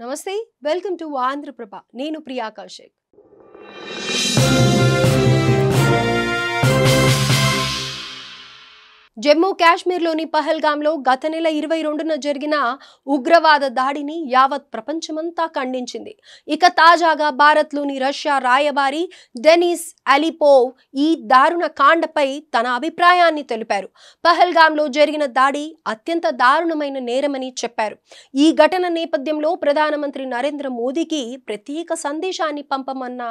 నమస్తే welcome to Andhraprabha నేను ప్రియా కౌశిక్ జమ్మూ కాశ్మీర్లోని పహల్గాంలో గత నెల 22న జరిగిన ఉగ్రవాద దాడిని యావత్ ప్రపంచమంతా ఖండించింది. ఇక తాజాగా భారత్లోని రష్యా రాయబారి డెనిస్ అలిపోవ్ ఈ దారుణ కాండపై తన అభిప్రాయాన్ని తెలిపారు. పహల్గాంలో జరిగిన దాడి అత్యంత దారుణమైన నేరమని చెప్పారు. ఈ ఘటన నేపథ్యంలో ప్రధానమంత్రి నరేంద్ర మోదీకి ప్రత్యేక సందేశాన్ని పంపమన్న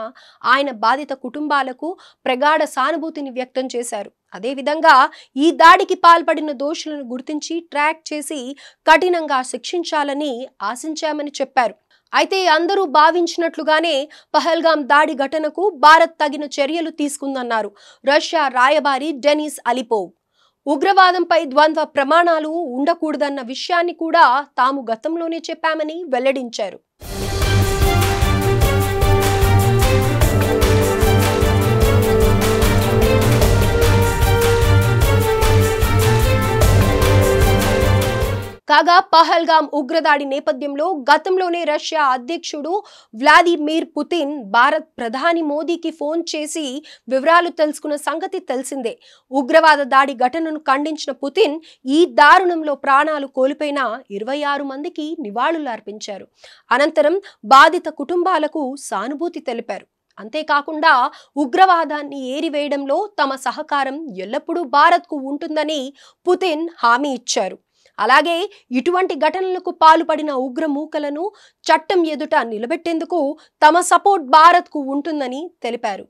ఆయన బాధిత కుటుంబాలకు ప్రగాఢ సానుభూతిని వ్యక్తం చేశారు. అదేవిధంగా ఈ దాడికి పాల్పడిన దోషులను గుర్తించి ట్రాక్ చేసి కఠినంగా శిక్షించాలని ఆశించామని చెప్పారు. అయితే అందరూ భావించినట్లుగానే పహల్గాం దాడి ఘటనకు భారత్ తగిన చర్యలు తీసుకుందన్నారు రష్యా రాయబారి డెనిస్ అలిపోవ్. ఉగ్రవాదంపై ద్వంద్వ ప్రమాణాలు ఉండకూడదన్న విషయాన్ని కూడా తాము గతంలోనే చెప్పామని వెల్లడించారు. కాగా పహల్గాం ఉగ్రదాడి నేపథ్యంలో గతంలోనే రష్యా అధ్యక్షుడు వ్లాదిమిర్ పుతిన్ భారత్ ప్రధాని మోదీకి ఫోన్ చేసి వివరాలు తెలుసుకున్న సంగతి తెలిసిందే. ఉగ్రవాద దాడి ఘటనను ఖండించిన పుతిన్ ఈ దారుణంలో ప్రాణాలు కోల్పోయిన 26 మందికి నివాళులు అర్పించారు. అనంతరం బాధిత కుటుంబాలకు సానుభూతి తెలిపారు. అంతేకాకుండా ఉగ్రవాదాన్ని ఏరివేయడంలో తమ సహకారం ఎల్లప్పుడూ భారత్కు ఉంటుందని పుతిన్ హామీ ఇచ్చారు. అలాగే ఇటువంటి ఘటనలకు పాల్పడిన ఉగ్రమూకలను చట్టం ఎదుట నిలబెట్టేందుకు తమ సపోర్ట్ భారత్కు ఉంటుందని తెలిపారు.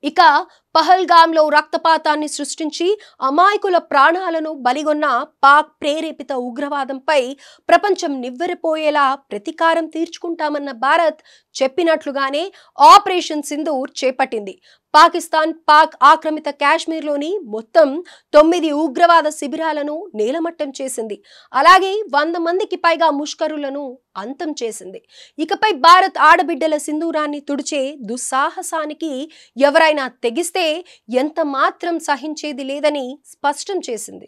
ఇక పహల్గాంలో రక్తపాతాన్ని సృష్టించి అమాయకుల ప్రాణాలను బలిగొన్న పాక్ ప్రేరేపిత ఉగ్రవాదంపై ప్రపంచం నివ్వెరపోయేలా ప్రతీకారం తీర్చుకుంటామన్న భారత్ చెప్పినట్లుగానే ఆపరేషన్ సింధూర్ చేపట్టింది. పాకిస్తాన్ పాక్ ఆక్రమిత కాశ్మీర్లోని మొత్తం 9 ఉగ్రవాద శిబిరాలను నేలమట్టం చేసింది. అలాగే 100 మందికి పైగా ముష్కరులను అంతం చేసింది. ఇకపై భారత్ ఆడబిడ్డల సింధూరాన్ని తుడిచే దుస్సాహసానికి ఎవరైనా తెగిస్తే ఎంత మాత్రం సహించేది లేదని స్పష్టం చేసింది.